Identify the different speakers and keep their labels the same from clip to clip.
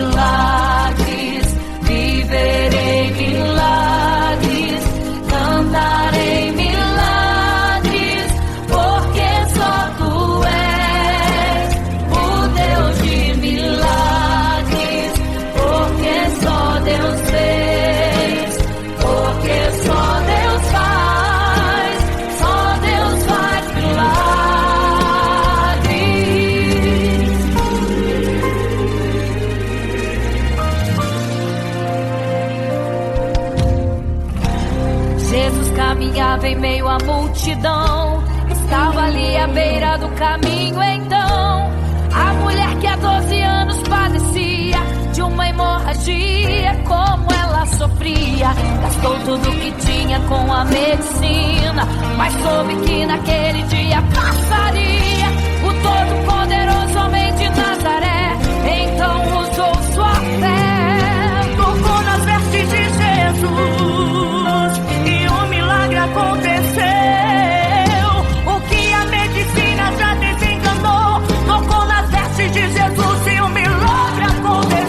Speaker 1: milagres, viverei milagres, cantarei milagres, porque só Tu és o Deus de milagres, porque só Deus fez, porque só Deus faz milagres. Jesus caminhava em meio à multidão, estava ali à beira do caminho então. A mulher que há 12 anos padecia de uma hemorragia, como ela sofria. Gastou tudo que tinha com a medicina, mas soube que naquele dia passaria. O todo-poderoso homem de Nazaré então usou sua fé, tocou nas vestes de Jesus e um milagre aconteceu. O que a medicina já desenganou, tocou nas vestes de Jesus e um milagre aconteceu.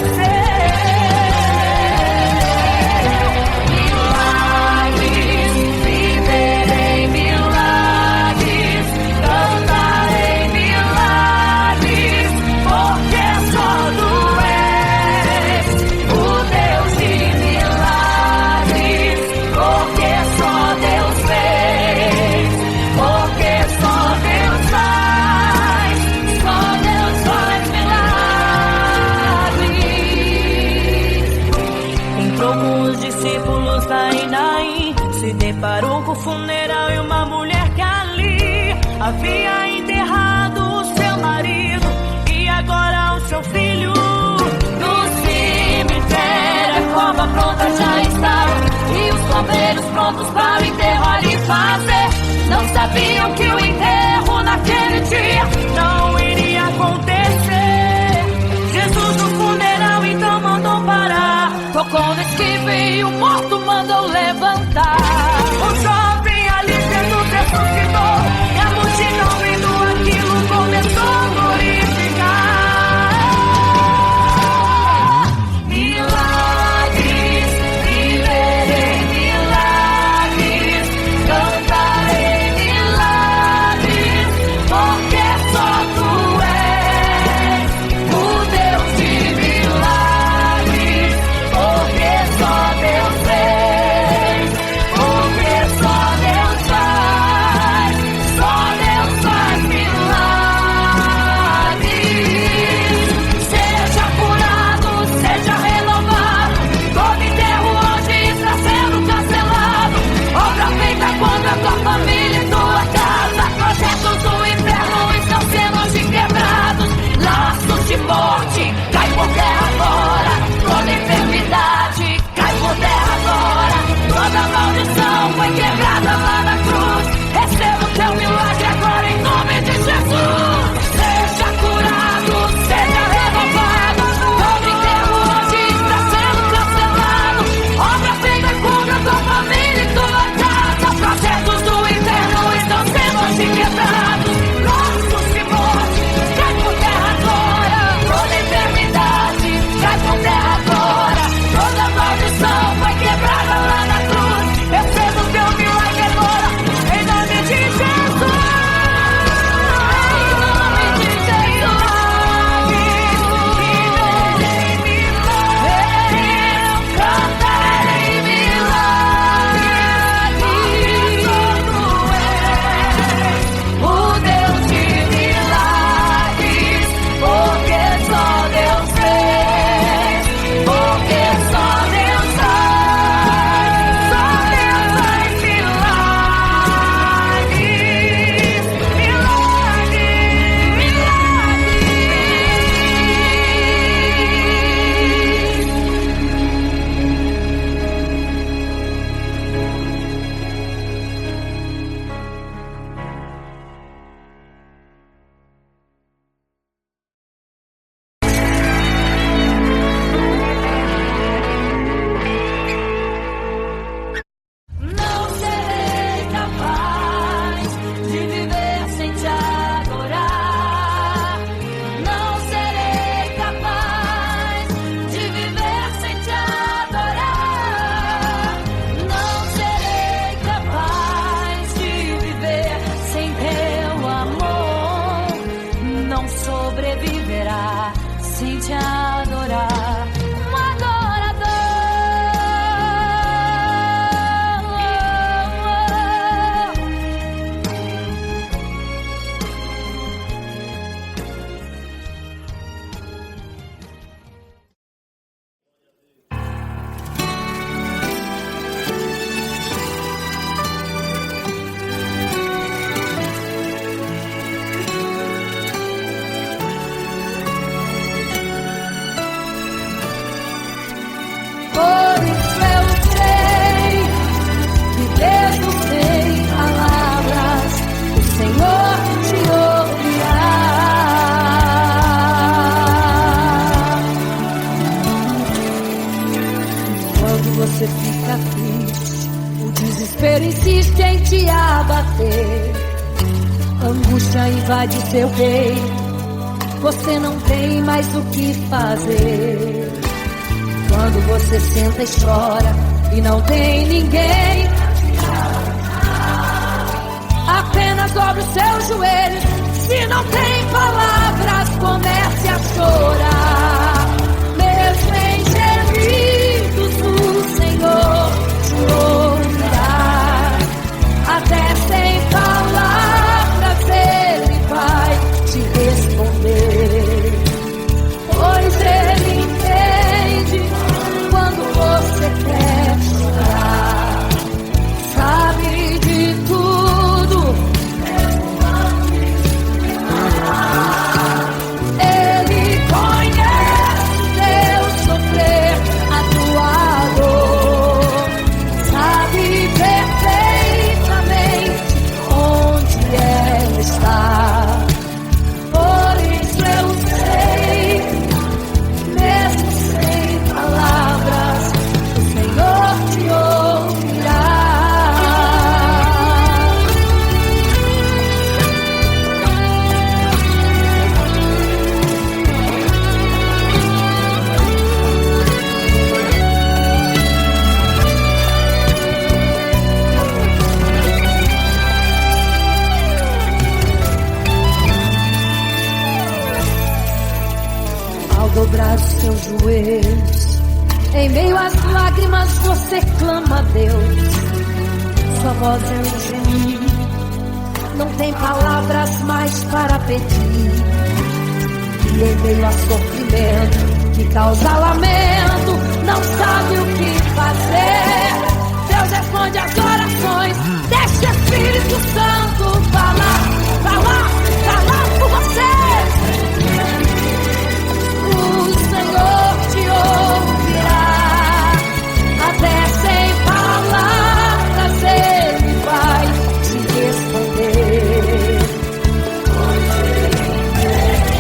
Speaker 1: Milagres, viverei milagres, cantarei milagres, porque só Tu és o Deus de milagres, porque só Deus fez, porque só Deus faz milagres. Entrou com os discípulos lá em Naim, se deparou com o funeral e uma mulher que ali havia enterrado o seu marido e agora o seu filho. No cemitério a cova pronta já estava e os bombeiros prontos para o enterro ali fazer. Não sabiam que o enterro naquele dia não iria acontecer. Jesus no funeral então mandou parar, tocou no esquife e o morto mandou levantar. O jovem ali Jesus ressuscitou e a multidão vendo aquilo começou a glorificar. Milagres, viverei milagres, cantarei milagres, porque só Tu és o Deus de milagres, porque só Deus fez, você fica triste, o desespero insiste em te abater. Angústia invade seu peito, você não tem mais o que fazer. Quando você senta e chora e não tem ninguém, apenas dobre os seus joelhos. Se não tem palavras, comece a chorar. Mesmo em gemidos, o Senhor te ouvirá. Até sem palavras Ele vai te responder, pois Ele entende quando você quer chorar. Sabe de tudo, Ele conhece teu sofrer, a tua dor. Sabe perfeitamente onde ela está. Por isso eu sei, mesmo sem palavras, o Senhor te ouvirá. Ao dobrar os seus joelhos, em meio às lágrimas você clama a Deus. Sua voz é um gemido, não tem palavras mais para pedir. E em meio a sofrimento que causa lamento, não sabe o que fazer. Deus responde às orações, deixa o Espírito Santo falar por você. O Senhor te ouvirá, até sem palavras Ele vai te responder. Pois Ele entende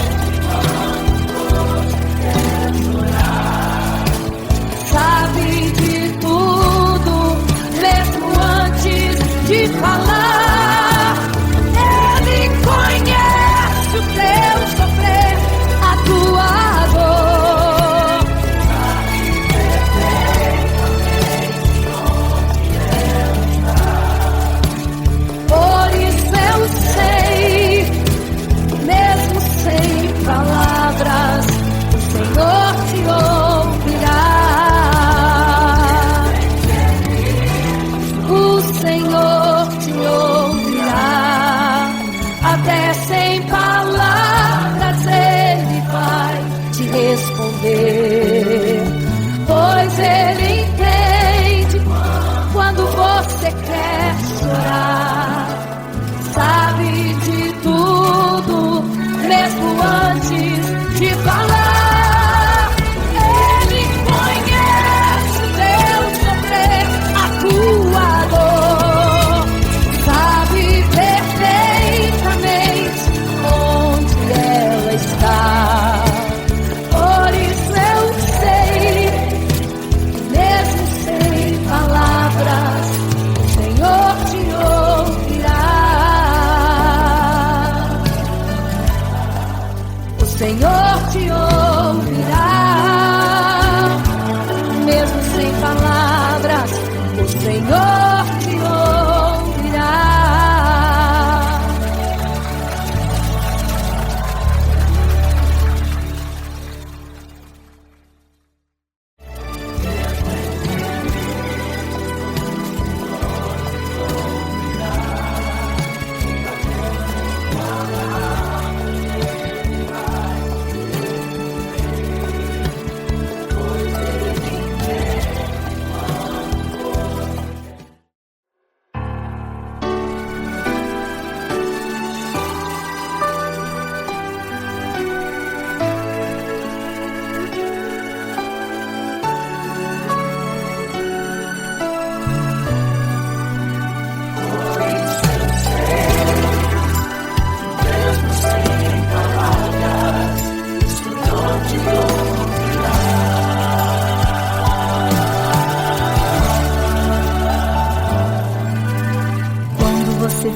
Speaker 1: quando quer chorar. Sabe de tudo, mesmo antes de falar.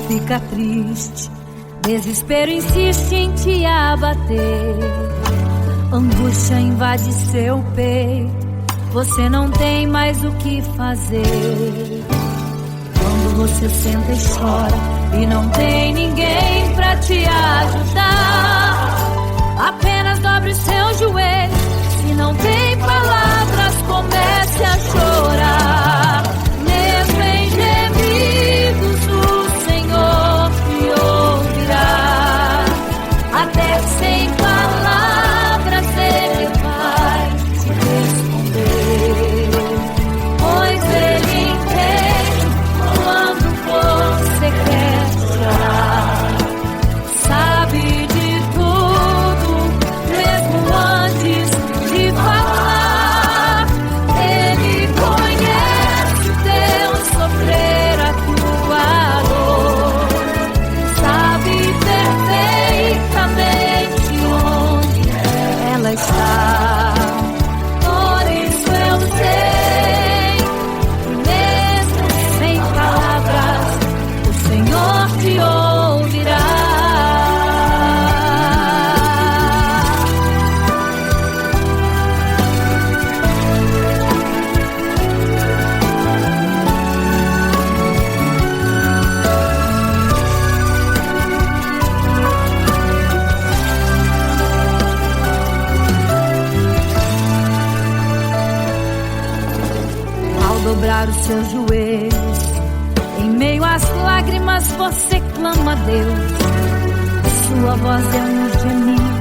Speaker 1: fica triste, desespero insiste em te abater, angústia invade seu peito, você não tem mais o que fazer. Quando você senta e chora e não tem ninguém pra te ajudar, apenas dobre os seus joelhos. Se não tem palavras, comece a chorar. Mesmo em gemidos, o Senhor te ouvirá. Até sem palavras Ele vai te responder, pois Ele entende quando você quer chorar. Sabe de tudo, mesmo antes de falar. Ele conhece o teu sofrer, a tua dor. Sabe perfeitamente onde ela está. Por isso eu sei, mesmo sem palavras, o Senhor te ouvirá. Ao dobrar os seus joelhos, em meio às lágrimas você clama a Deus. Sua voz é um gemido,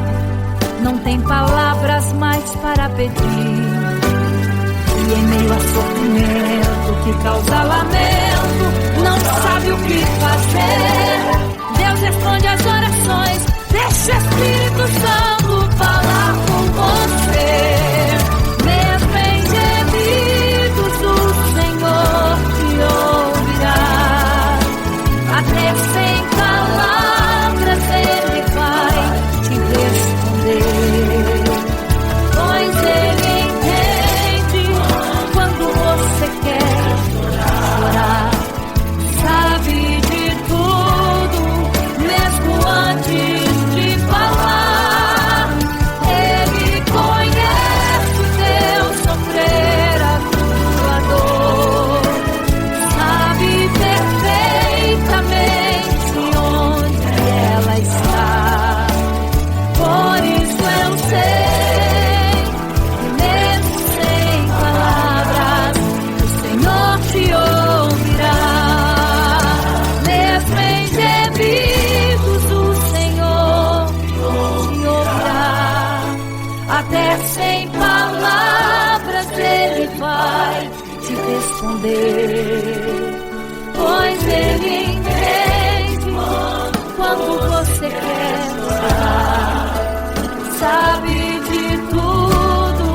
Speaker 1: não tem palavras mais para pedir. E em meio a sofrimento que causa lamento, não sabe o que fazer. Deus responde às orações, deixa o Espírito Santo falar com você. Mesmo em gemidos, o Senhor te ouvirá. Até sem palavras Ele vai te responder, pois Ele entende quando você quer chorar. Sabe de tudo, mesmo antes de falar. Ele conhece o teu sofrer, a tua dor. Sabe perfeitamente onde ela está. Por isso eu sei, mesmo sem palavras, o Senhor te ouvirá. Mesmo em gemidos, o Senhor te ouvirá. Até sem palavras Ele vai te responder, pois Ele entende quando você quer chorar. Sabe de tudo,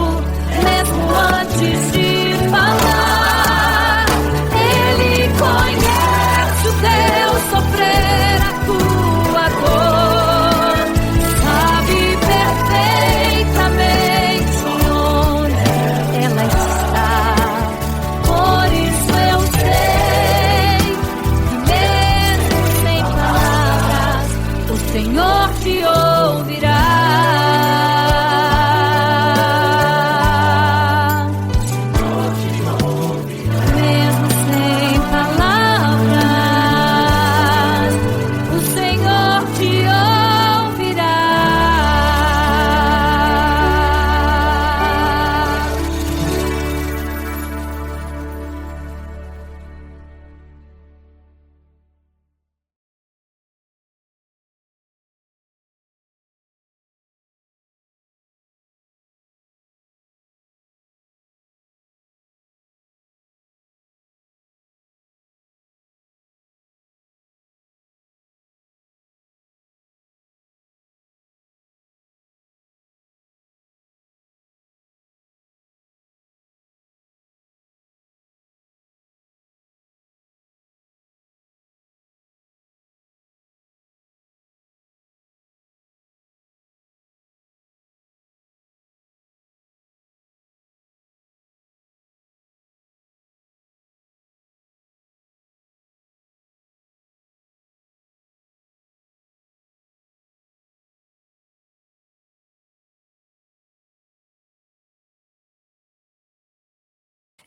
Speaker 1: mesmo antes de falar. Ele conhece o teu sofrer, a tua dor. Sabe perfeitamente onde ela está. Por isso eu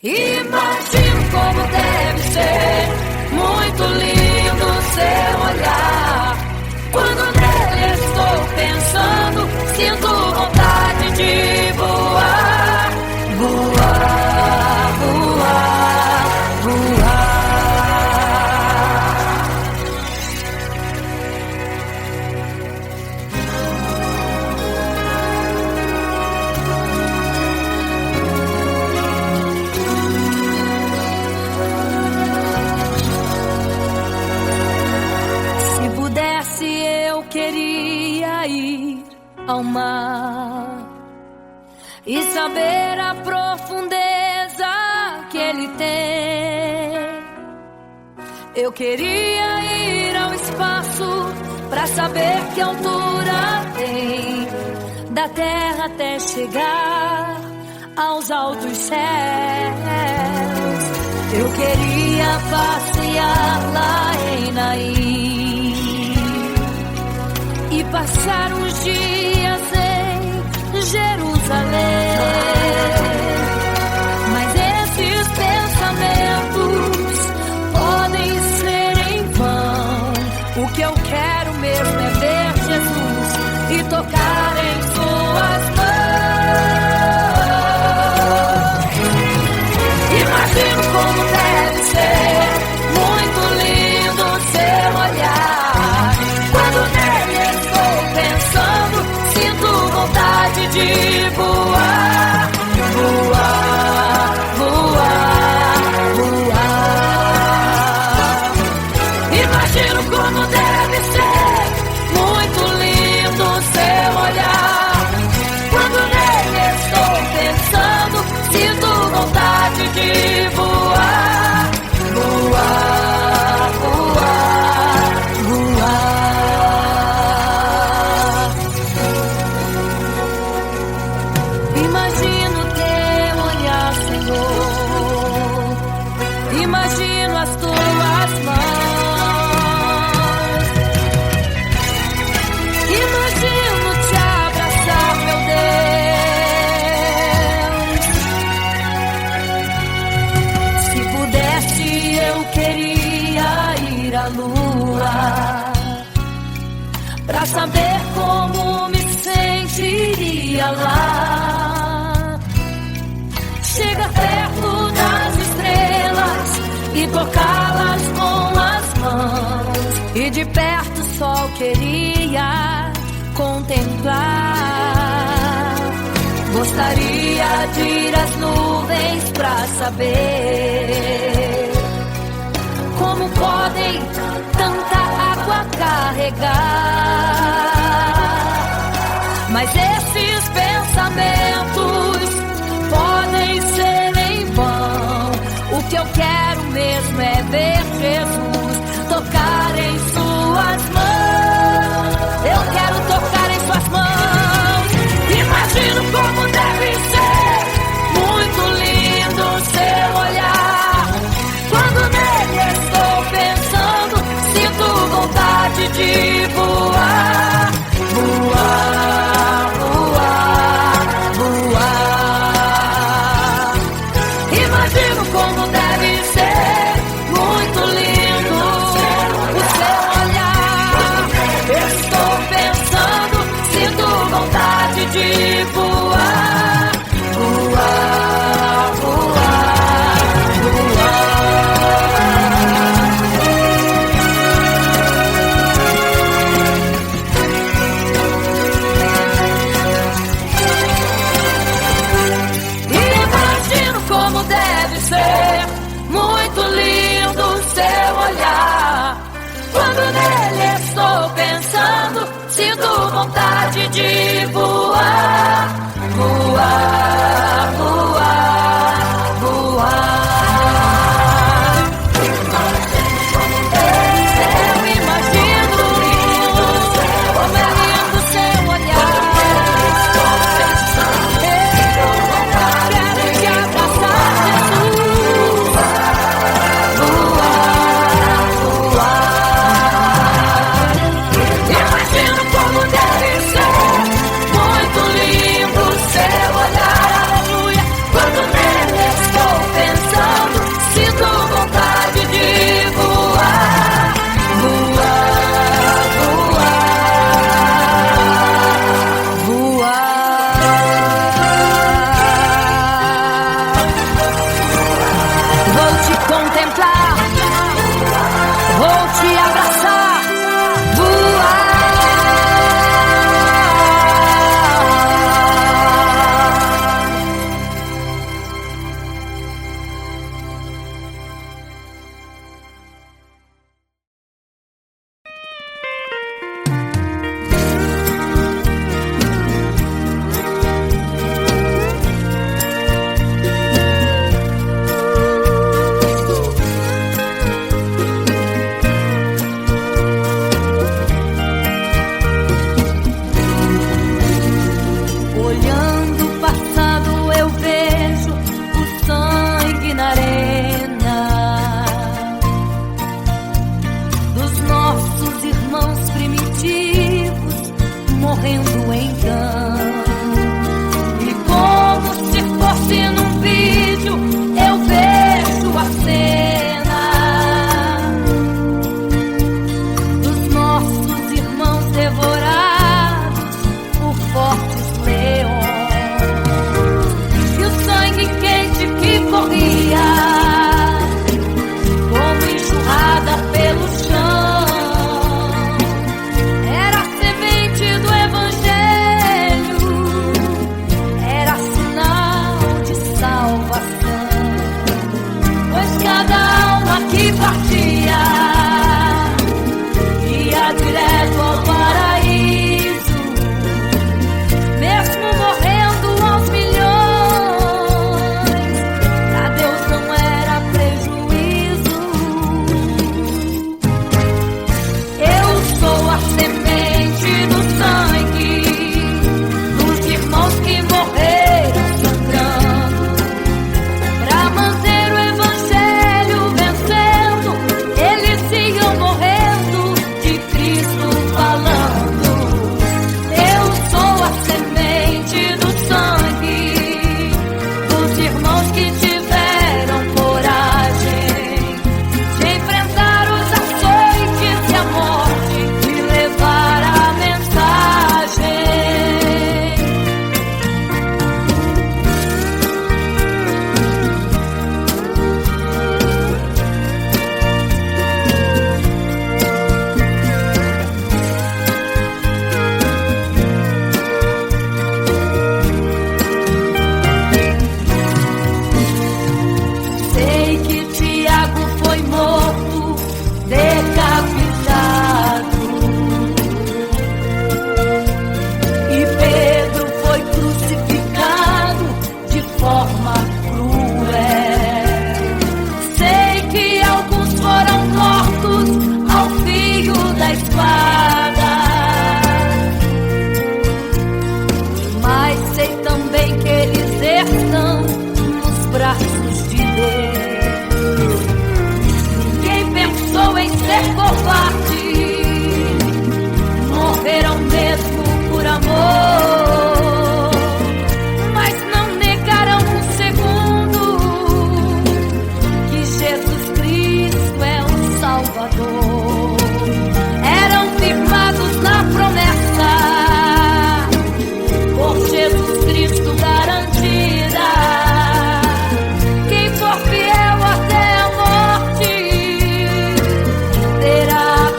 Speaker 1: Imagino como deve ser muito lindo seu olhar. Quando nele estou pensando, sinto vontade de voar, voar, voar, voar. Se pudesse, eu queria ir ao mar e saber a profundeza que ele tem. Eu queria ir ao espaço pra saber que altura tem, da terra até chegar aos altos céus. Eu queria passear lá em Naim e passar uns dias em Jerusalém. Mas esses pensamentos podem ser em vão. O que eu quero mesmo é ver Jesus e tocar em suas mãos. Imagino como deve ser muito lindo seu olhar. Quando nele estou pensando, sinto vontade de voar, voar, voar, voar. Imagino como deve ser muito lindo seu olhar. Quando nele estou pensando, sinto vontade de voar, voar, voar, voar. Imagino teu olhar, Senhor. Imagino as tuas mãos. Imagino te abraçar, meu Deus. Se pudesse, eu queria ir à lua pra saber como me sentiria lá. Chegar perto das estrelas e tocá-las com as mãos, e de perto só queria contemplar. Gostaria de ir às nuvens pra saber como podem tanta água carregar. Mas esses pensamentos podem ser em vão. O que eu quero mesmo é ver Jesus tocar em suas mãos. Eu quero tocar em suas mãos. Imagino como deve ser muito lindo seu olhar. Quando nele estou pensando, sinto vontade de voar, voar, voar, voar. Imagino como deve ser muito lindo o seu olhar. Estou pensando, sinto vontade de voar, voar, voar, voar. Imagino como deve ser muito lindo o seu olhar. Quando nele estou pensando, sinto vontade de voar, voar, voar, voar. Eu imagino como é lindo o seu olhar. Eu quero te abraçar, Jesus. Voar, voar. Imagino como deve ser muito lindo o seu olhar. Aleluia. contemplar, vou te abraçar, voar.
Speaker 2: Morrendo então, e como se fosse num vídeo, eu vejo a cena dos nossos irmãos devorados por fortes leões, e o sangue quente que corria como enxurrada pelo chão. Que partia, ia direto ao paraíso, mesmo morrendo aos milhões, pra Deus não era prejuízo. Eu sou a semente do sangue dos irmãos que morreram sangrando, pra manter o evangelho vencendo. Eles iam morrendo, de Cristo falando. Eu sou a semente do sangue dos irmãos que tiveram coragem de enfrentar os açoites e a morte e levar a mensagem. Sei que Tiago foi morto, decapitado, e Pedro foi crucificado de forma cruel. Sei que alguns foram mortos ao fio da espada, mas sei também que eles estão nos braços de Deus. Ninguém pensou em ser covarde, morreram mesmo por amor, mas não negaram um segundo que Jesus Cristo é o Salvador. Eram firmados na promessa, por Jesus Cristo garantida. Quem for fiel até a morte terá a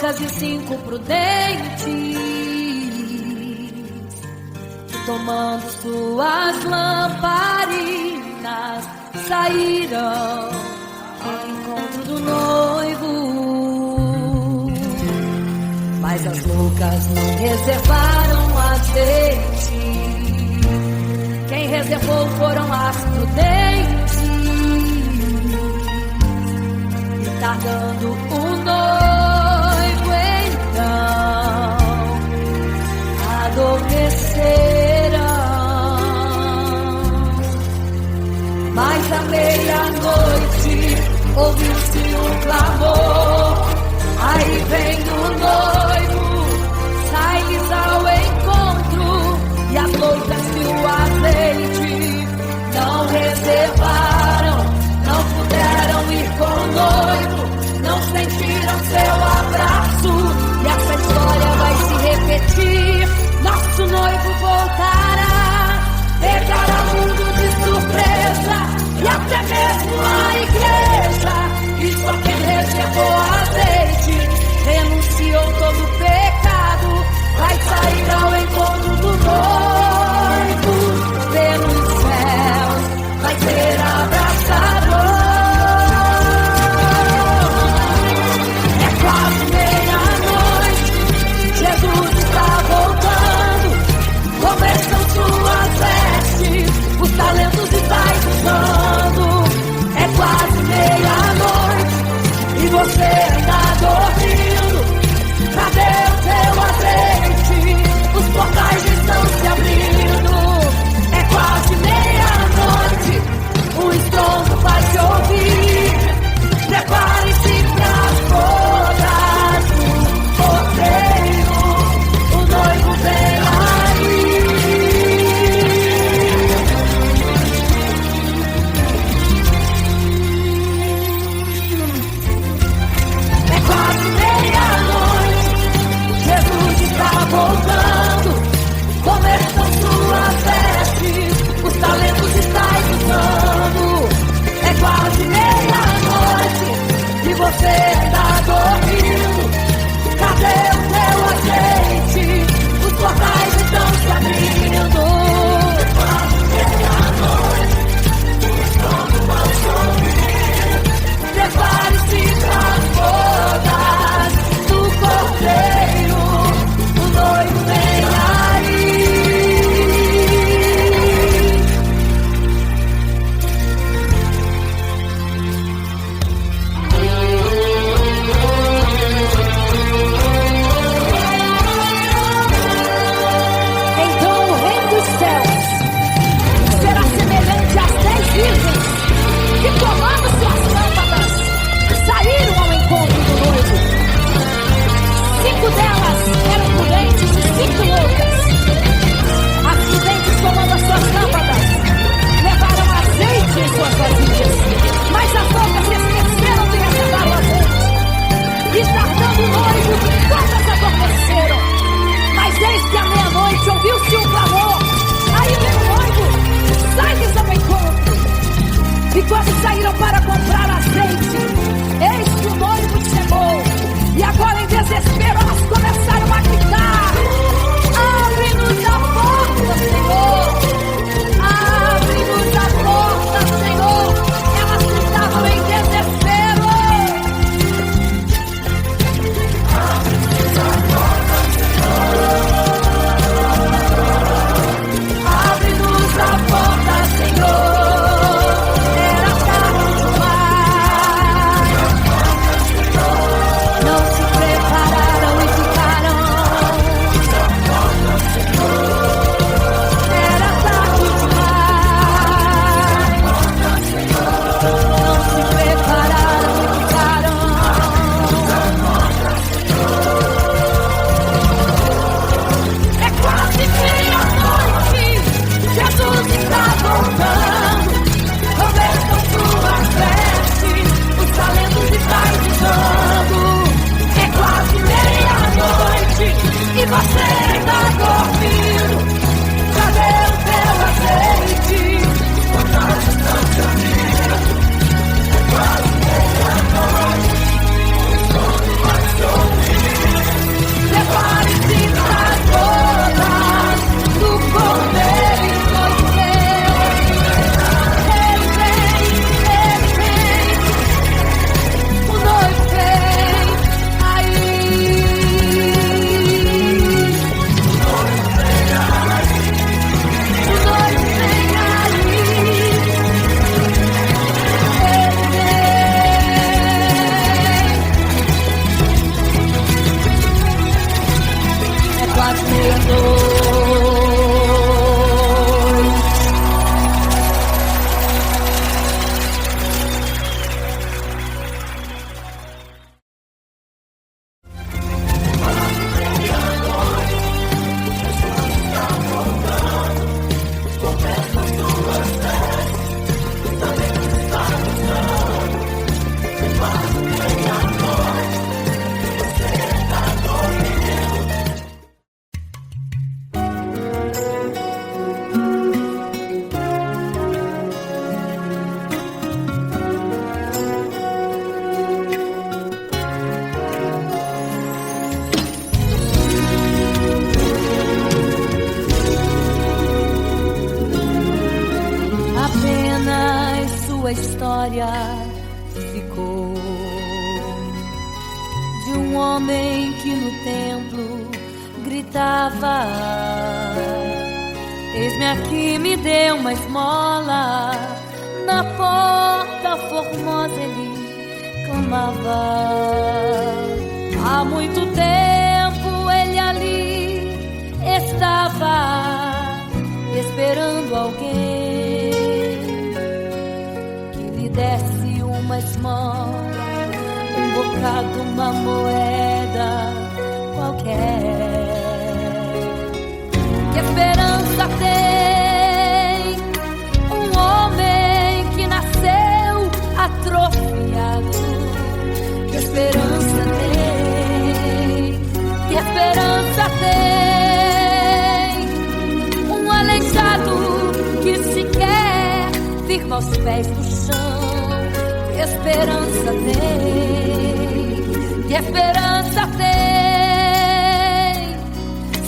Speaker 2: loucas e 5 prudentes, que tomando suas lamparinas saíram ao encontro do noivo. Mas as loucas não reservaram azeite, quem reservou foram as prudentes. E tardando o noivo então adormeceram. Mas à meia-noite ouviu-se um clamor, aí vem o noivo, sai-lhes ao encontro. E as loucas que o azeite não reservaram, não puderam ir com o noivo, não sentiram seu abraço. E essa história vai se repetir, nosso noivo voltará, pegará o mundo de surpresa, e até mesmo a igreja. E só quem reservou azeite, renunciou todo o pecado, vai sair ao encontro do noivo. Pelos céus vai ser abraçador. É quase meia-noite, Jesus está voltando, começam suas vestes, os talentos estáis usando. É quase meia-noite e você está dormindo. Cadê o teu azeite? Os portais estão se abrindo. É quase meia-noite, o estrondo vai se ouvir. Prepare-se pras bodas do cordeiro, o noivo vem aí. É quase meia-noite, Jesus está voltando, começam suas vestes, os talentos estáis usando. É quase meia-noite e você está dormindo. Cadê o teu azeite? Os portais estão se abrindo. É quase meia-noite, o estrondo vai se ouvir. Prepare-se para as bodas do cordeiro, o noivo vem aí. Então o reino dos céus será semelhante às 10 virgens que, tomando suas lâmpadas, saíram ao encontro do noivo. 5 delas eram prudentes e 5 loucas. As prudentes, tomando as suas lâmpadas, levaram azeite em suas vasilhas, mas as loucas se esqueceram de reservar o azeite. E tardando o noivo, todas adormeceram. Mas eis que à meia-noite ouviu-se um clamor, aí vem o noivo, sai-lhes ao encontro. E quando saíram para comprar azeite, eis que o noivo chegou. E agora em desespero elas começaram a gritar:
Speaker 1: sua história ficou de um homem que no templo gritava: eis-me aqui, me dê uma esmola. Na porta formosa ele clamava. Há muito tempo ele ali estava esperando alguém que lhe desse uma esmola, um bocado, uma moeda qualquer. Que esperança tem um homem que nasceu atrofiado? Que esperança tem? Que esperança tem um aleijado que sequer firma os pés no chão? Que esperança tem? Que esperança tem?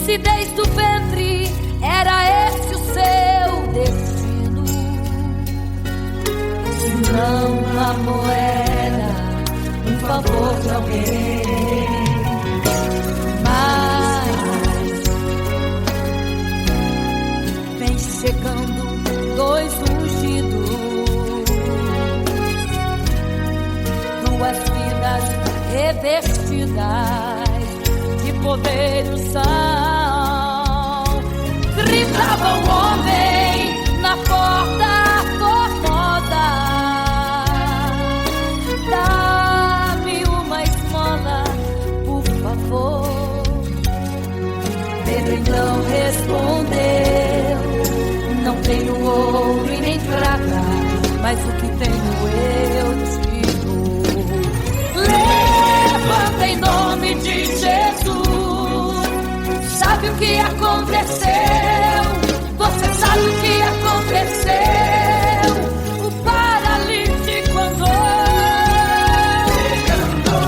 Speaker 1: Se desde o ventre era esse o seu destino, se não uma moeda, um favor de alguém. Mas vem chegando dois ungidos, duas vidas revestidas de poder e unção. Gritava o homem na porta formosa: dá-me uma esmola, por favor. Pedro então respondeu: não tenho ouro e nem prata, mas o que tenho eu te dou. Levanta em nome de Jesus. Sabe o que aconteceu? Você sabe o que aconteceu? O paralítico andou.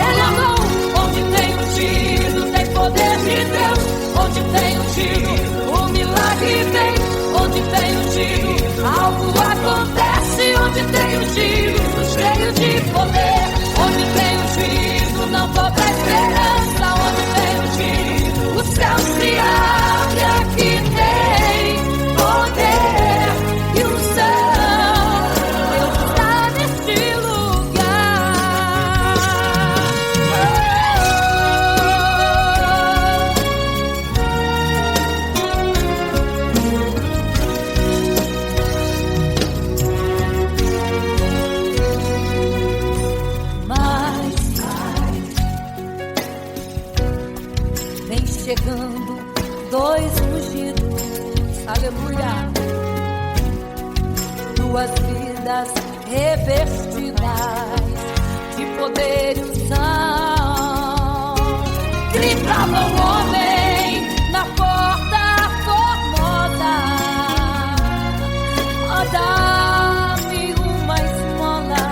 Speaker 1: Ele andou. Onde tem ungido, tem poder de Deus. Onde tem ungido, o milagre vem. Onde tem ungido, algo acontece. Onde tem ungido, cheio de poder. Onde tem ungido, não falta esperança. Onde tem ungido, o céu se abre. Aqui tem poder e unção. Deus está neste lugar. Mas vem chegando dois ungidos, aleluia, duas vidas revestidas de poder e unção. Gritava o homem na porta formosa: oh, dá-me uma esmola,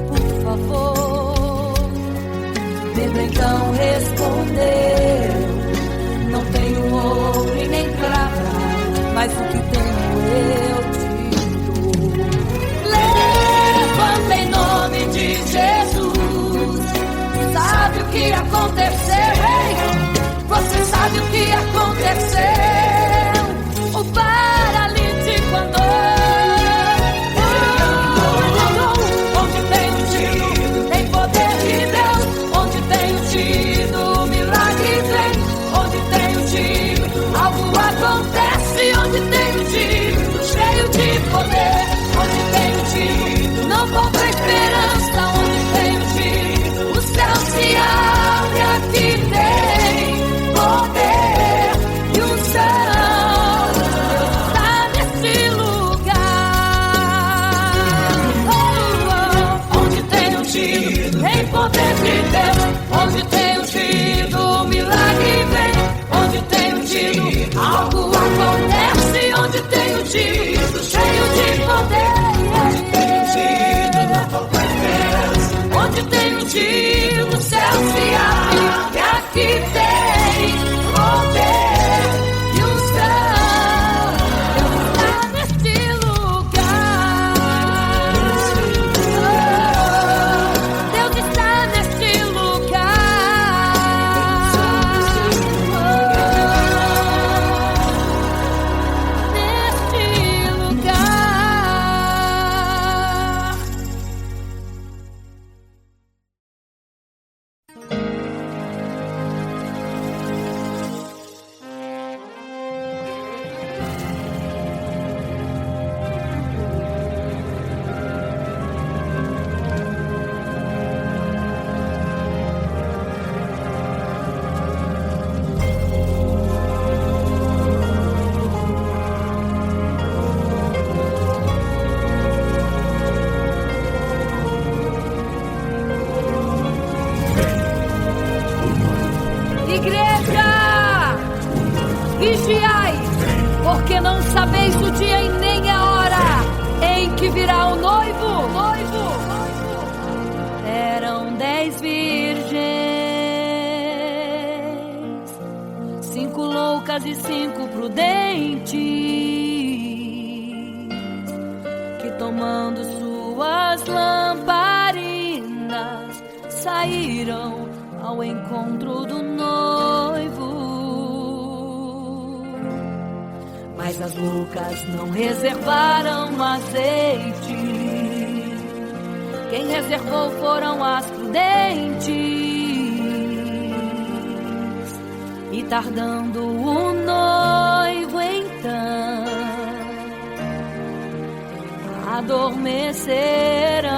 Speaker 1: por favor. Pedro então respondeu: não tenho ouro e nem prata, mas o que tenho eu te dou. Levanta em nome de Jesus. Sabe o que aconteceu? Ei, você sabe o que aconteceu? O paralítico andou. Onde tem ungido, tem poder de Deus. Onde tem ungido, o milagre vem. Onde tem ungido, algo acontece. Onde tem ungido, cheio de poder. Onde tem ungido, não falta esperança. Onde tem ungido, o céu se abre. Aqui tem poder e unção. Deus está neste lugar. Onde tem ungido, tem poder de Deus. Onde tem ungido, o milagre vem. Onde tem ungido, algo acontece. Onde tem ungido, cheio de poder. Onde tem ungido, não falta esperança. Onde tem ungido, o céu se abre. E aqui tem poder e unção. Deus está neste lugar. sabeis o dia e nem a hora em que virá o noivo. Eram 10 virgens, 5 loucas e 5 prudentes, que tomando suas lamparinas saíram ao encontro do noivo. Mas as loucas não reservaram azeite. Quem reservou foram as prudentes. E tardando o noivo então, adormecerão.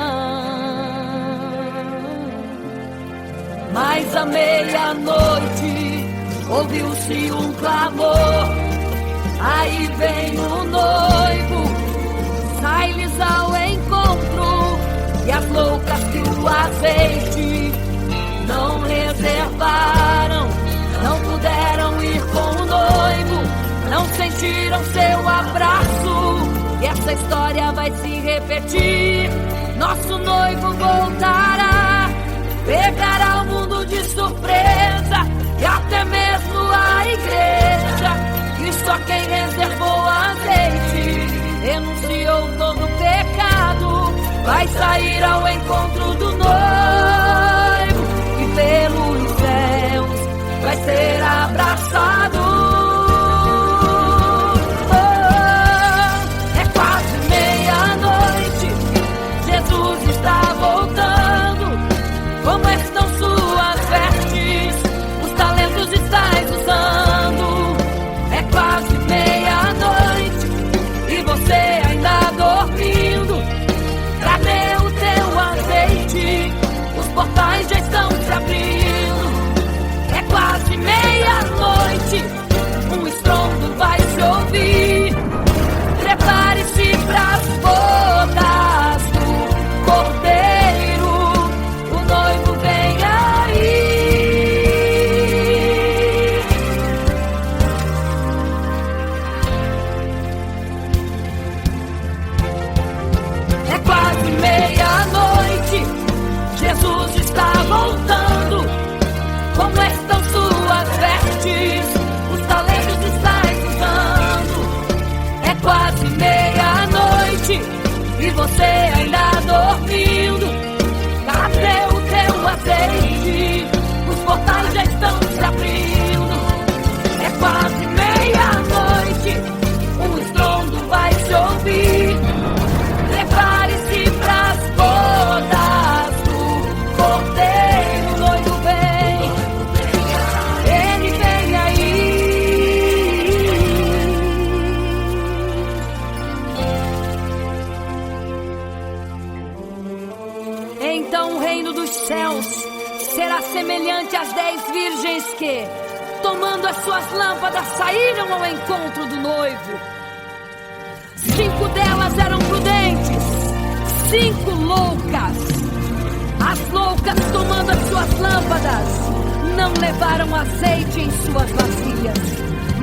Speaker 1: Mas à meia-noite ouviu-se um clamor. Aí vem o noivo, sai-lhes ao encontro. E as loucas que o azeite não reservaram, não puderam ir com o noivo, não sentiram seu abraço. E essa história vai se repetir. Nosso noivo voltará, pegará o mundo de surpresa, e até mesmo a igreja. E só quem reservou azeite, renunciou todo o pecado, vai sair ao encontro do noivo, e pelos céus vai ser abraçado. É quase meia-noite, Jesus está voltando. Como estão suas vestes? Os talentos estáis usando. É quase meia-noite e você ainda dormindo. Cadê o teu azeite? Os portais já estão se abrindo. É quase meia-noite, um estrondo vai se ouvir. Prepare-se pras bodas do Cordeiro, o noivo vem aí. É quase meia-noite, Jesus está voltando. Como estão suas vestes? Os talentos estáis usando. É quase meia-noite e você ainda dormindo. Cadê o teu azeite? Os portais já estão se abrindo. É quase meia-noite, um estrondo vai se ouvir. Prepare-se pras bodas do Cordeiro, o noivo vem. Ele vem aí. Então o reino dos céus será semelhante às 10 virgens que, tomando as suas lâmpadas, saíram ao encontro do noivo. 5 delas eram prudentes, 5 loucas. As loucas, tomando as suas lâmpadas, não levaram azeite em suas vasilhas.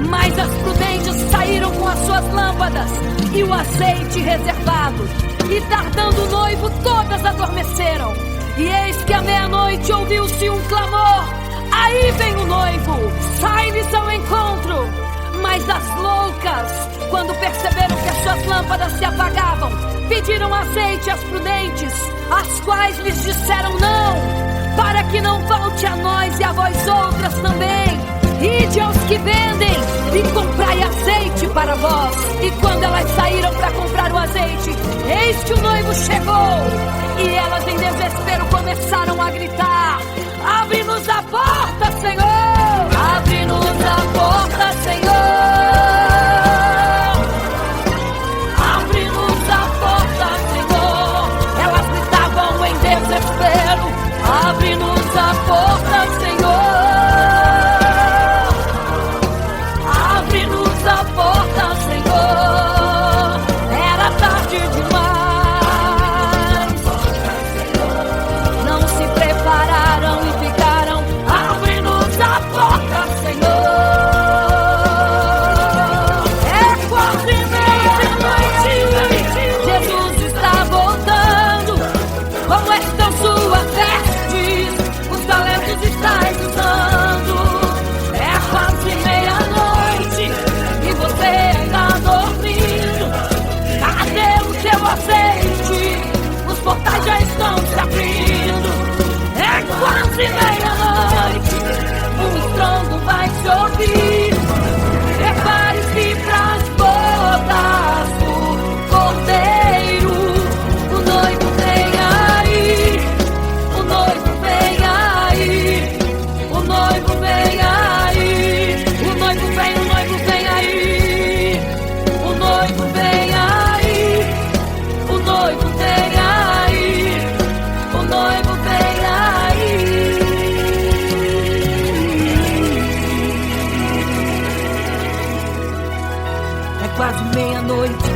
Speaker 1: Mas as prudentes saíram com as suas lâmpadas e o azeite reservado. E tardando o noivo, todas adormeceram. E eis que à meia-noite ouviu-se um clamor. Aí vem o noivo, sai-lhes ao encontro. Mas as loucas, quando perceberam que as suas lâmpadas se apagavam, pediram azeite às prudentes, as quais lhes disseram não, para que não falte a nós e a vós outras também. Ide aos que vendem e comprai azeite para vós. E quando elas saíram para comprar o azeite, eis que o noivo chegou. E elas em desespero começaram a gritar: abre-nos a porta, Senhor! Abre-nos a porta, Senhor! Abre-nos a porta, Senhor! Elas gritavam em desespero: abre-nos a porta, Senhor! Abre-nos a porta, Senhor! Era tarde demais. Não se prepararam e ficaram: abre-nos a meia-noite, um estrondo vai se ouvir. Prepare-se pras bodas do Cordeiro. O noivo vem aí, o noivo vem aí, o noivo vem aí, o noivo vem, o noivo vem aí, o noivo vem aí, o noivo vem aí, o noivo vem aí. É quase meia-noite.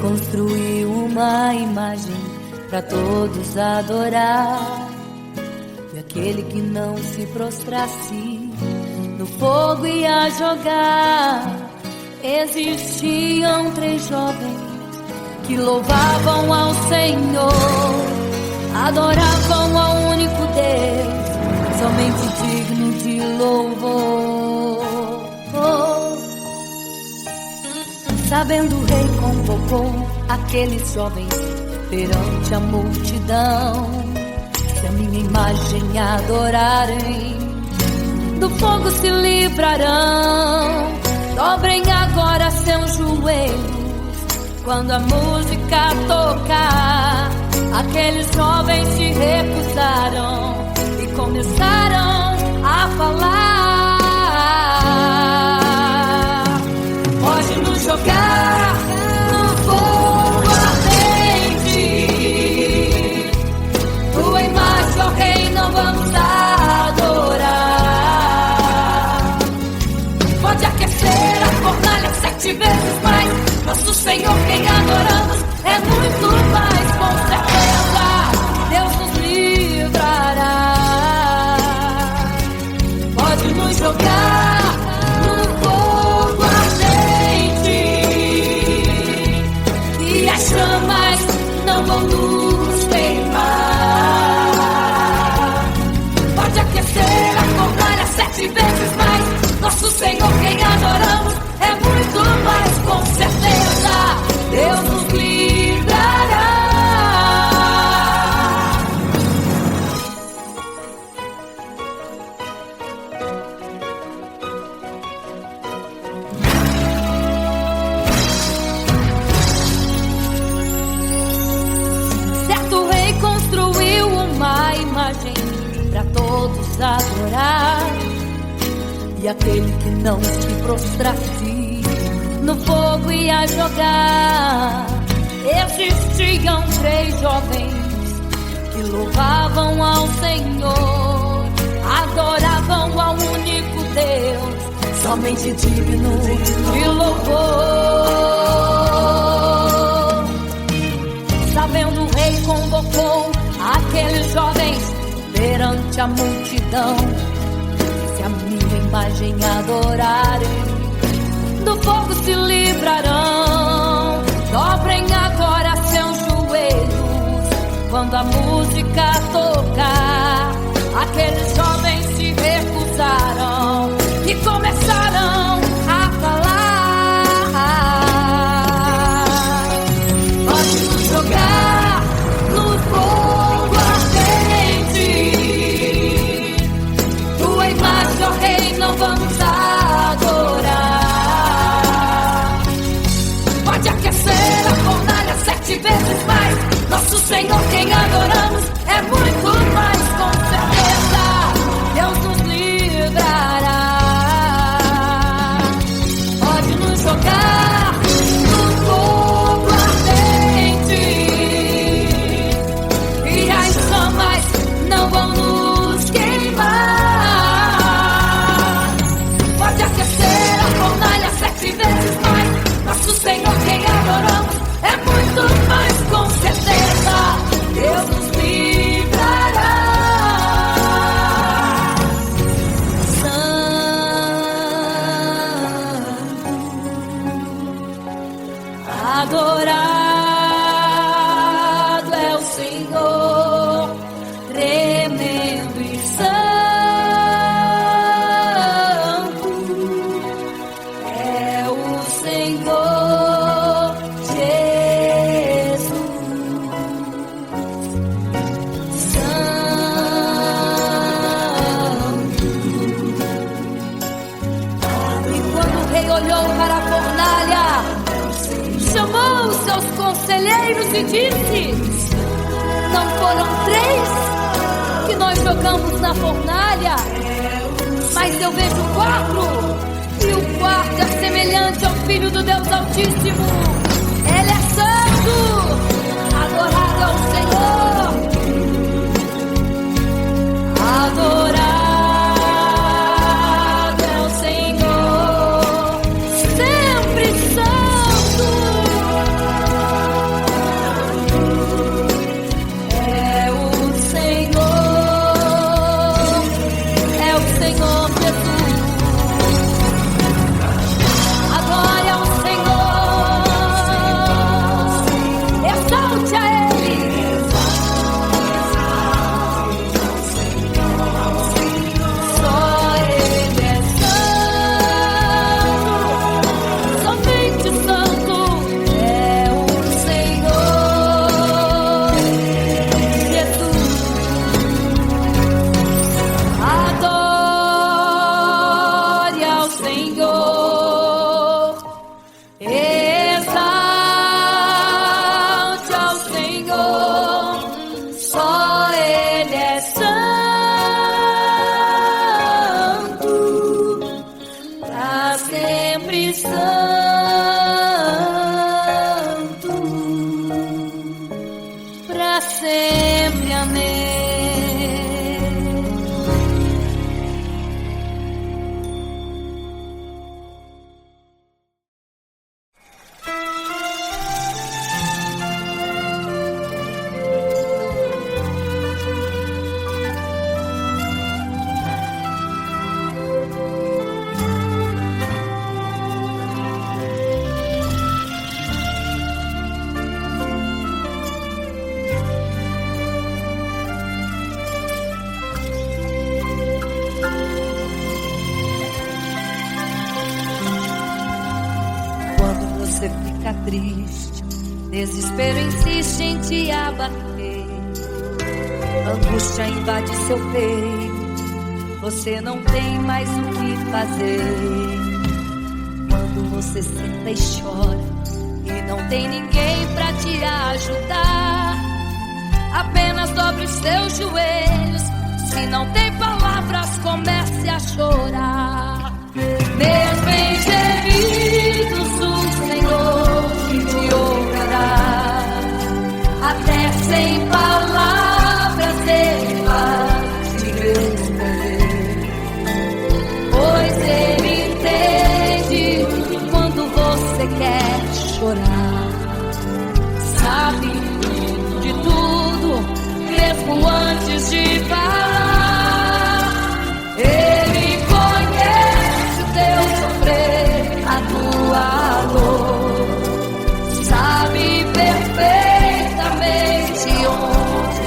Speaker 1: Construiu uma imagem para todos adorar, e aquele que não se prostrasse no fogo ia jogar. Existiam 3 jovens que louvavam ao Senhor, adoravam ao único Deus, somente digno de louvor. Sabendo, o rei convocou aqueles jovens perante a multidão. Se a minha imagem adorarem, do fogo se livrarão. Dobrem agora seus joelhos quando a música tocar. Aqueles jovens se recusaram e começaram a falar. Pode nos jogar no fogo ardente, tua imagem, ó Rei, não vamos adorar. Pode aquecer a fornalha 7 vezes mais, nosso Senhor quem adoramos é muito mais, com certeza Deus nos livrará. Pode nos jogar no fogo ardente, e as chamas não vão nos queimar. Pode aquecer a fornalha 7 vezes mais, nosso Senhor quem adoramos é muito mais, com certeza Deus nos livrará. Certo rei construiu uma imagem para todos adorar, e aquele que não se prostrasse no fogo ia jogar. Existiam 3 jovens que louvavam ao Senhor, adoravam ao único Deus, somente digno de louvor. Sabendo, o rei convocou aqueles jovens perante a multidão. Se a minha imagem adorarem, do fogo se livrarão. Dobrem agora seus joelhos quando a música tocar. Aqueles jovens se recusaram e começaram a falar. Pode nos jogar no fogo ardente, tua imagem, ó Rei, não vamos adorar. Pode aquecer a fornalha 7 vezes mais, nosso Senhor quem adoramos é muito chamou os seus conselheiros e disse: não foram 3 que nós jogamos na fornalha, mas eu vejo 4. E o quarto é semelhante ao Filho do Deus Altíssimo. Ele é santo, adorado ao Senhor, adorado ao Senhor, sempre santo. É o Senhor Jesus. Adore ao Senhor, exalte a Ele. Só Ele é santo, somente santo. É o Senhor Jesus. Adore ao Senhor, exalte ao Senhor, só Ele é santo, pra sempre santo, pra sempre. Amém. Quando você fica triste, desespero insiste em te abater, angústia invade seu peito, você não tem mais o que fazer. Quando você senta e chora e não tem ninguém pra te ajudar, apenas dobre os seus joelhos. Se não tem palavras, comece a chorar. Mesmo em gemidos, o Senhor te ouvirá. Até sem palavras Ele vai te responder, pois Ele entende quando você quer chorar. Sabe de tudo, mesmo antes de falar. Ele conhece o teu sofrer, a tua dor, sabe perfeitamente onde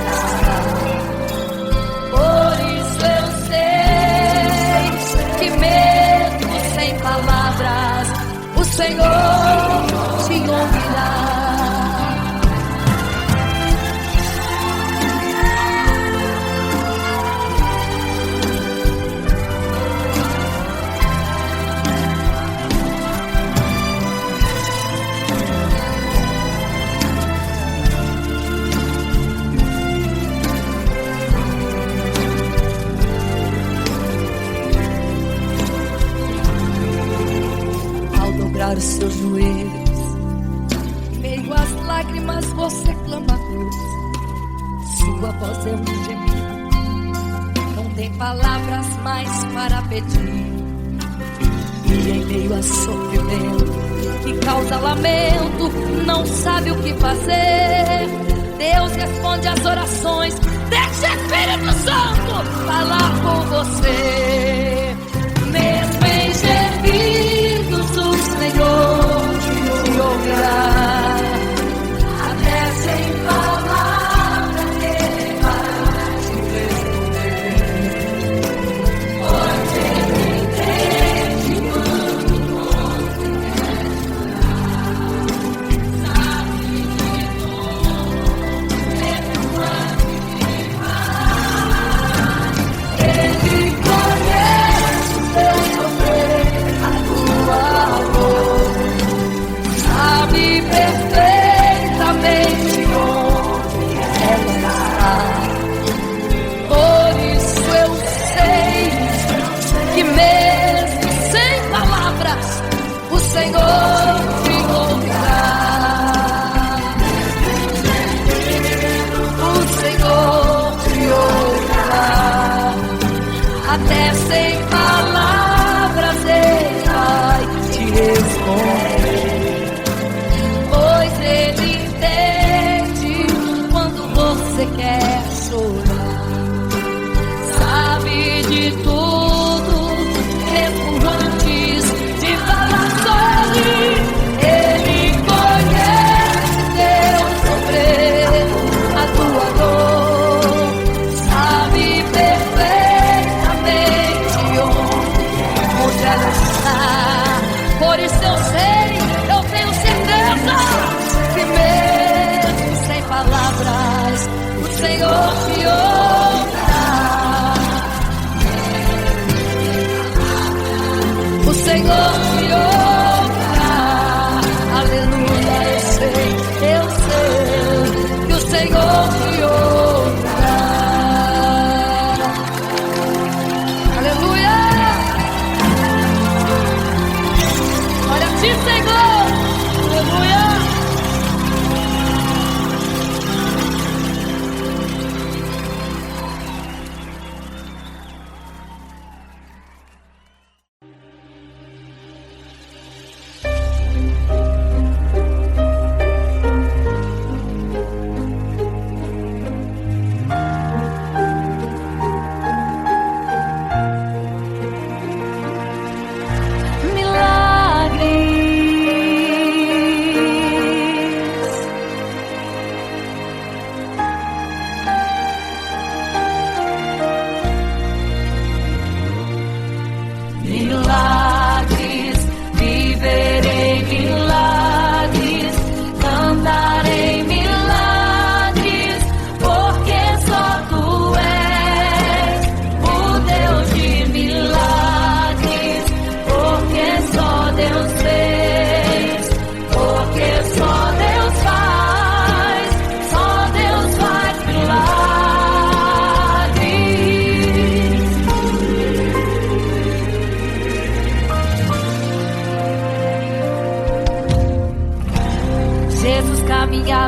Speaker 1: está. Por isso eu sei que mesmo sem palavras, o Senhor te ouvirá. Os seus joelhos, em meio às lágrimas você clama a Deus. Sua voz é um gemido, não tem palavras mais para pedir. E em meio a sofrimento que causa lamento, não sabe o que fazer. Deus responde às orações, deixa o Espírito Santo falar com você. Mesmo em gemidos, o Senhor te ouvirá. Até sem palavras Ele vai te responder, pois Ele entende quando você quer chorar. Sabe de tudo, mesmo antes de falar.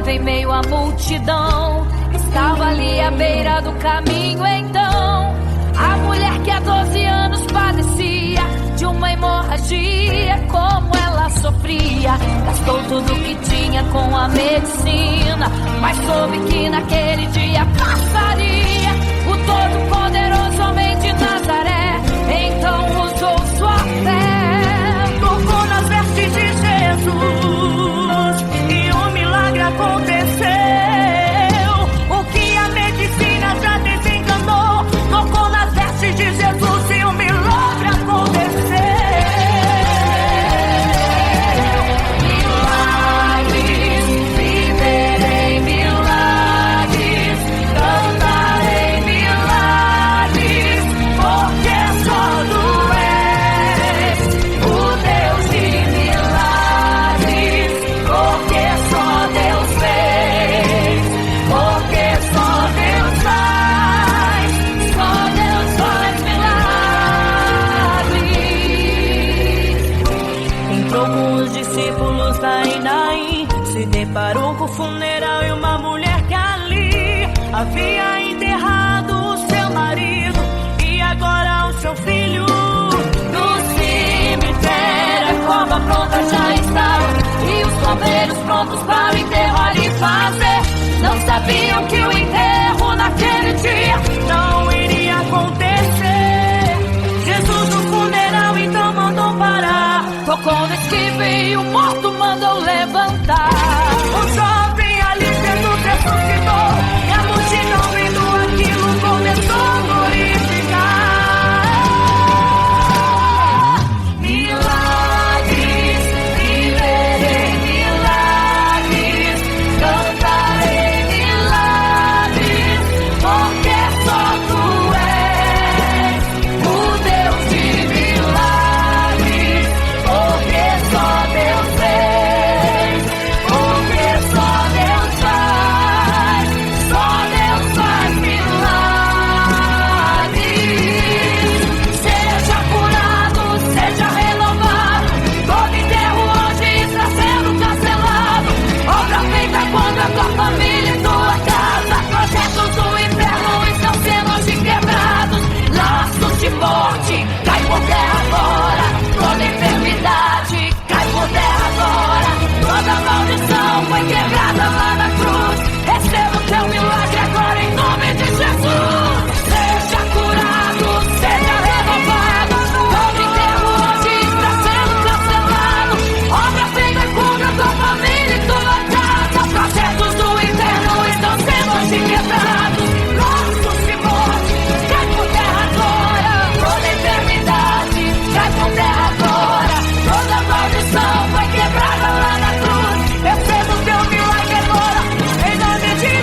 Speaker 1: andava em meio à multidão, estava ali à beira do caminho. Então a mulher que há 12 anos padecia de uma hemorragia, como ela sofria, gastou tudo que tinha com a medicina, mas soube que naquele dia passaria o todo-poderoso homem de Nazaré. Então usou sua fé,
Speaker 3: tocou nas vestes de Jesus e um milagre aconteceu. O que a medicina já desenganou, tocou nas vestes de Jesus e um milagre aconteceu. Milagres, viverei milagres, cantarei milagres, porque só tu és o Deus de milagres, porque só Deus fez, porque só Deus faz milagres. Entrou com os discípulos lá em Naim, se deparou com o funeral e uma mulher que ali havia enterrado o seu marido e agora o seu filho.
Speaker 1: no cemitério a cova pronta já estava, e os coveiros prontos para o enterro ali fazer. Não sabiam que o enterro naquele dia
Speaker 3: Não iria acontecer. Jesus no funeral então mandou parar.
Speaker 1: tocou no esquife e o morto mandou levantar.
Speaker 3: O jovem ali Jesus ressuscitou e a multidão vendo aquilo começou a glorificar.
Speaker 1: Milagres, viverei milagres, cantarei milagres, porque só tu és o Deus de milagres, porque só Deus fez, porque só Deus faz milagres. Seja curado, seja renovado, todo enterro hoje está sendo cancelado. Obra feita quando a tua família e tua casa, projetos do inferno estão sendo hoje quebrados. Laços de morte, cai por terra agora. Toda enfermidade, cai por terra agora. Toda maldição foi quebrada lá na cruz. Receba o teu milagre agora em nome de Jesus. Seja curado, seja renovado, todo enterro hoje está sendo cancelado. Obra feita contra tua família e tua casa, projetos do inferno estão sendo hoje quebrados. Laços de morte, cai por terra agora. Toda enfermidade, cai por terra agora. Toda maldição foi quebrada lá na cruz. Receba o teu milagre agora em nome de Jesus.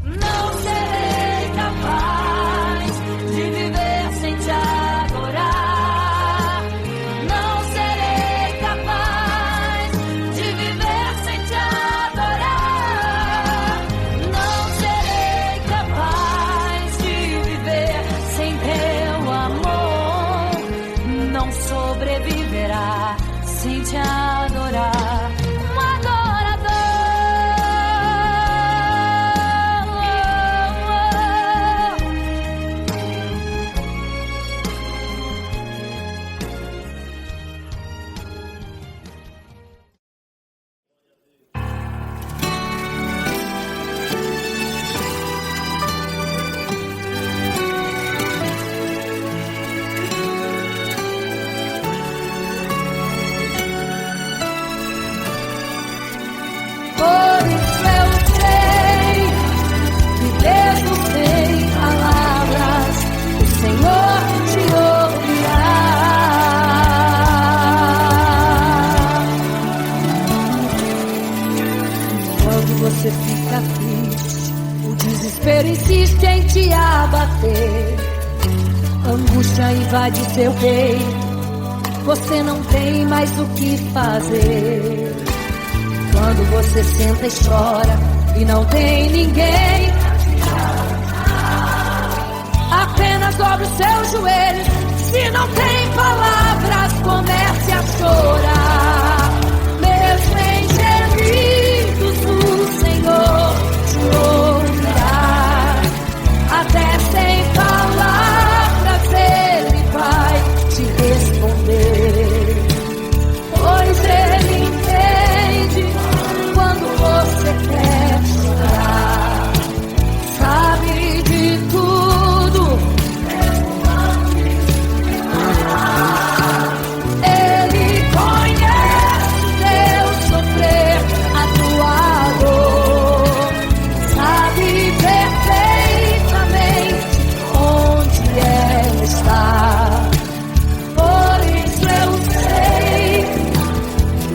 Speaker 1: Não serei capaz de viver sem te adorar. Não serei capaz de viver sem te adorar. Não serei capaz de viver sem teu amor. Não sobreviverá sem te adorar. Um adorador.
Speaker 2: invade seu peito, você não tem mais o que fazer. Quando você senta e chora e não tem ninguém, apenas dobre os seus joelhos. Se não tem palavras, comece a chorar. Mesmo em gemidos, o Senhor te ouvirá. Até sem palavras Ele vai te responder, pois Ele entende quando você quer chorar. Sabe de tudo, Ele conhece o teu sofrer, a tua dor. Sabe perfeitamente onde ela está. Por isso eu sei,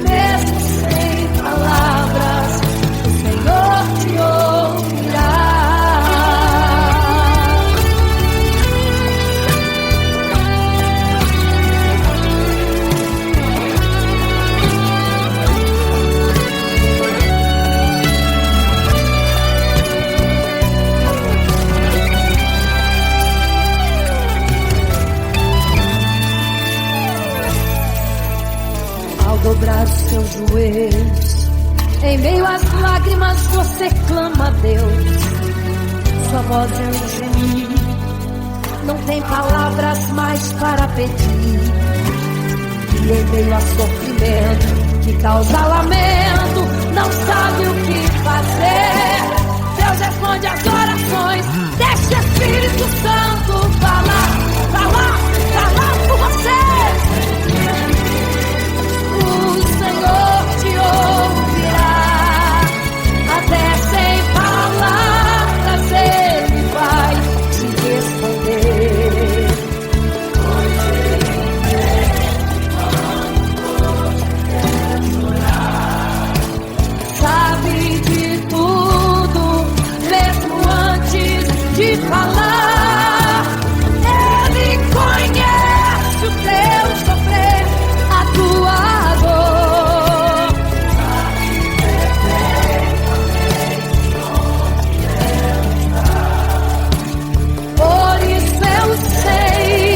Speaker 2: mesmo sem palavras, o Senhor te ouvirá. Ao dobrar os seus joelhos, em meio às lágrimas você clama a Deus. Sua voz é um gemido, não tem palavras mais para pedir. E em meio a sofrimento que causa lamento, não sabe o que fazer. Deus responde às orações, deixa o Espírito Santo falar por você. O Senhor te ouvirá. Até sem palavras Ele vai te responder. Pois Ele sabe de tudo, mesmo antes de falar. Ele conhece o teu sofrer, a tua dor. Por isso eu sei,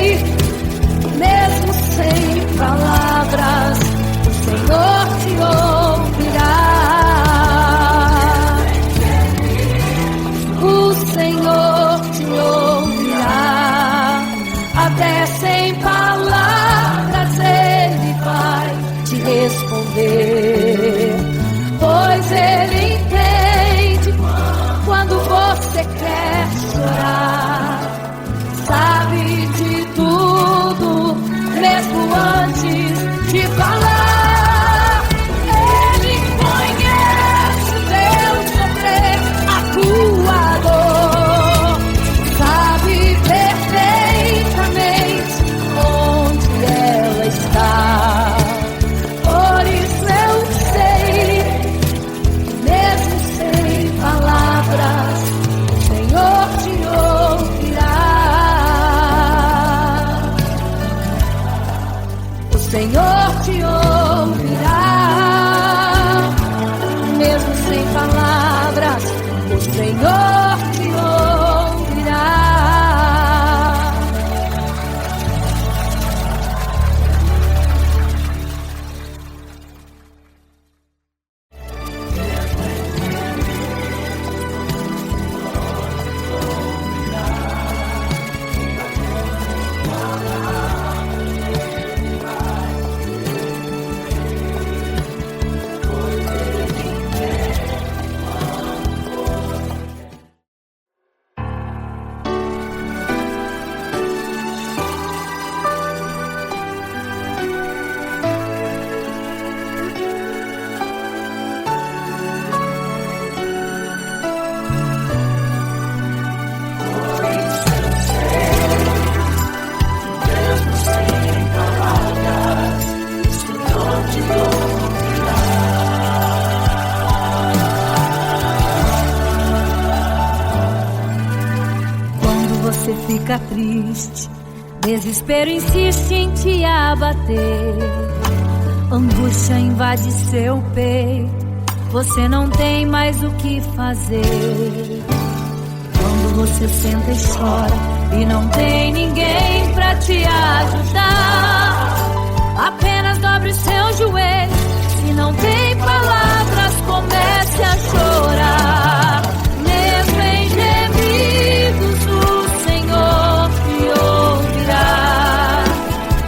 Speaker 2: mesmo sem palavras, o Senhor te ouvirá. O Senhor te ouvirá. Até sem palavras Ele vai te responder, pois Ele entende quando você quer chorar. Sabe de tudo, mesmo antes de falar. Ele conhece o teu sofrer, a tua dor. Sabe perfeitamente onde ela está. Por isso eu sei, mesmo sem palavras, o Senhor te ouvirá. O Senhor te ouvirá. Mesmo sem palavras, o Senhor te ouvirá. fica triste,
Speaker 1: Desespero insiste em te abater, angústia invade seu peito. Você não tem mais o que fazer. Quando você senta e chora e não tem ninguém pra te ajudar, apenas dobre seu joelho. Se não tem palavras, comece a chorar. Mesmo em gemidos, o Senhor te ouvirá.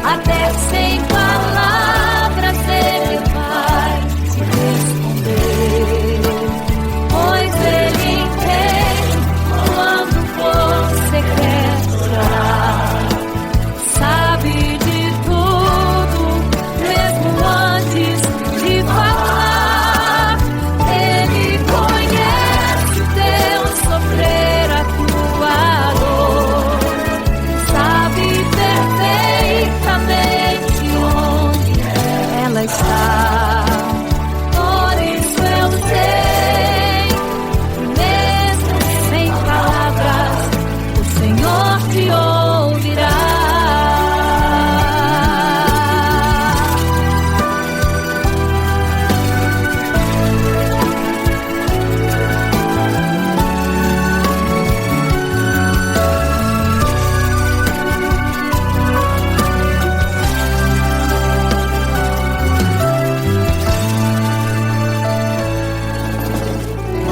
Speaker 1: Até sem palavras Ele vai te responder, pois Ele entende quando você quer chorar. Sabe de tudo, mesmo antes de falar. Ele conhece o teu sofrer, a tua dor. Sabe perfeitamente onde ela está. Por isso eu sei, mesmo sem palavras, o Senhor te ouvirá.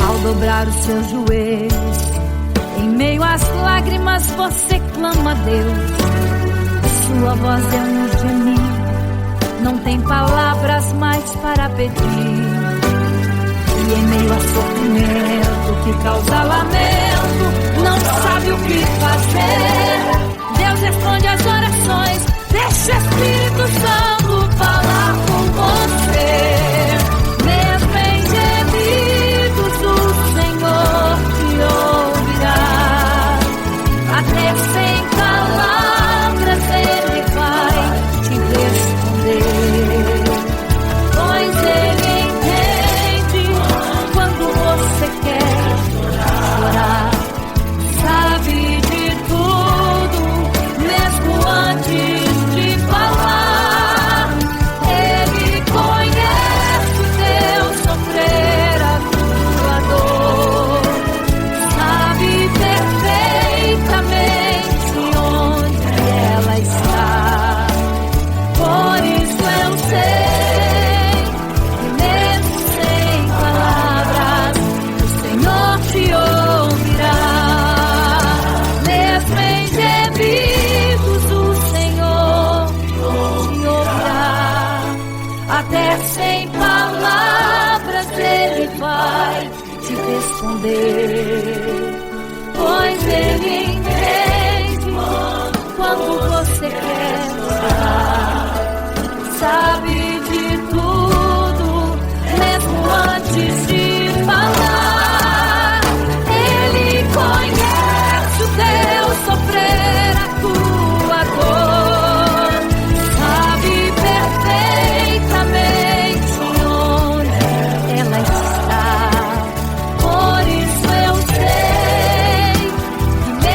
Speaker 1: Ao dobrar os seus joelhos, em meio às lágrimas você clama a Deus. Sua voz é um gemido, não tem palavras mais para pedir. E em meio a sofrimento que causa lamento, não sabe o que fazer. Deus responde às orações, deixa o Espírito Santo falar com você. Mesmo em gemidos, o Senhor te ouvirá. Até sem palavras Ele vai te responder, pois Ele entende quando você quer chorar. Sabe de tudo, mesmo antes de falar. Ele conhece o teu sofrer, a tua dor. Sabe perfeitamente onde ela está. Por isso eu sei que mesmo sem palavras, o Senhor te ouvirá. Mesmo em gemidos, o Senhor te ouvirá. Até sem palavras Ele vai te responder, pois Ele entende quando você quer chorar. Sabe de tudo, mesmo antes de falar. Ele conhece o teu sofrer, a tua dor. Sabe perfeitamente onde ela está. Por isso eu sei que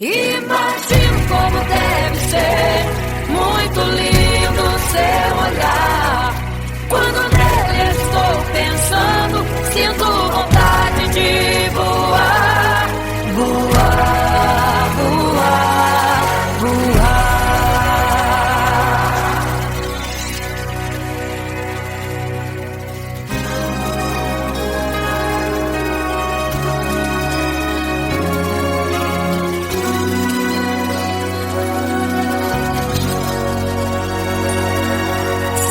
Speaker 1: Imagino como deve ser muito lindo seu olhar. Quando nele estou pensando, sinto vontade de voar, voar, voar, voar.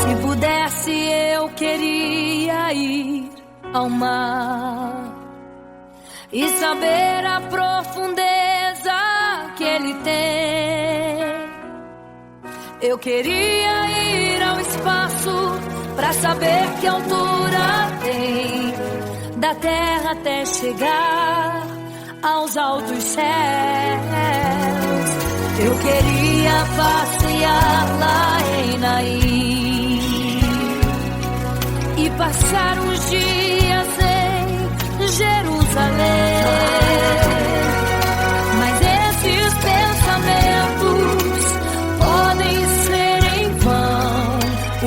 Speaker 1: Se pudesse, eu queria ir ao mar e saber a profundeza que ele tem. Eu queria ir ao espaço pra saber que altura tem, da terra até chegar aos altos céus. Eu queria passear lá em Naim e passar uns dias em Jerusalém. Mas esses pensamentos podem ser em vão.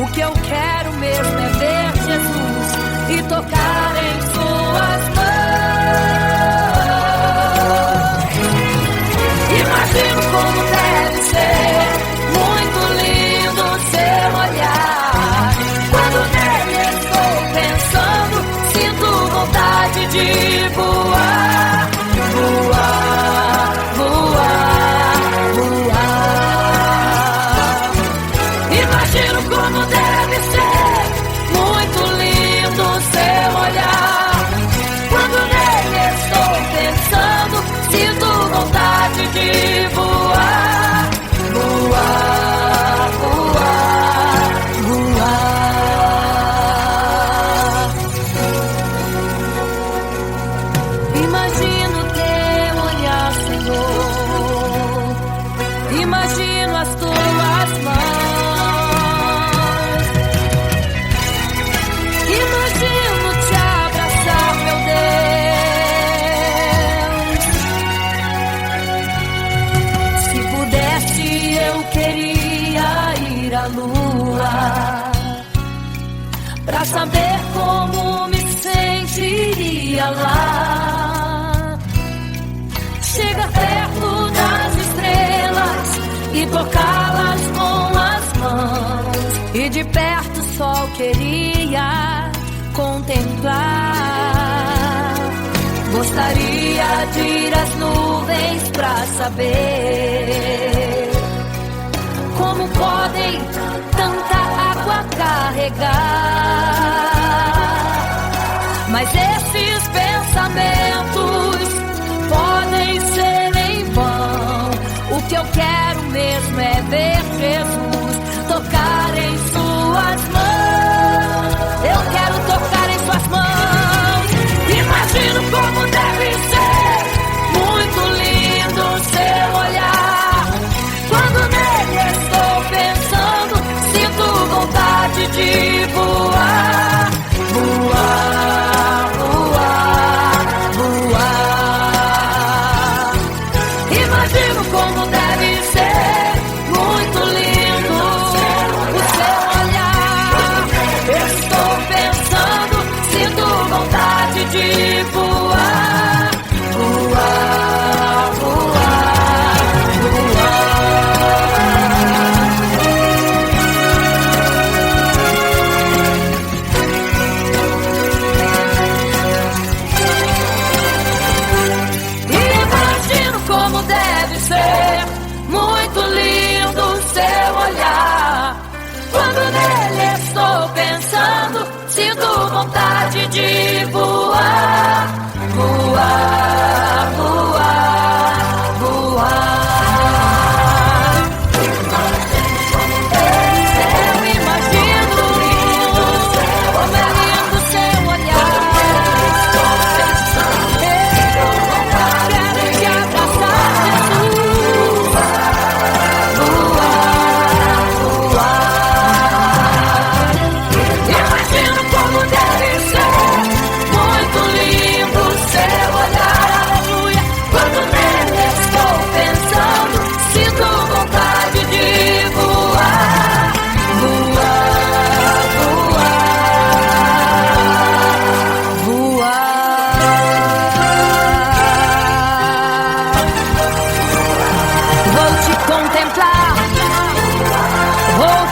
Speaker 1: O que eu quero mesmo é ver Jesus e tocar em suas mãos. Imagino como deve ser muito lindo seu olhar. Quando nele estou pensando, sinto vontade de voar, voar, voar, voar. Imagino como deve ser muito lindo seu olhar. Quando nele estou pensando, sinto vontade de voar, voar, voar, voar. Imagino teu olhar, Senhor. Imagino as tuas mãos. Imagino te abraçar, meu Deus. Se pudesse, eu queria ir à lua pra saber como me sentiria lá. Chegar perto das estrelas e tocá-las com as mãos. E de perto só queria contemplar. Gostaria de ir às nuvens pra saber como podem tanta água carregar. Mas esses pensamentos podem ser em vão. O que eu quero mesmo é ver Jesus tocar em suas mãos. Eu quero tocar em suas mãos. Imagino como deve ser muito lindo seu olhar. Quando nele estou pensando, sinto vontade de voar, voar, voar, voar. Imagino como deve ser muito lindo o seu olhar. Estou pensando, sinto vontade de voar, voar, voar, voar. Imagino como deve ser muito lindo o seu olhar. Quando nele estou pensando, sinto vontade de voar, voar, voar, voar. Eu imagino como é lindo o seu olhar. Eu quero te abraçar, Jesus. Voar, voar. Imagino como deve ser contemplar. Vou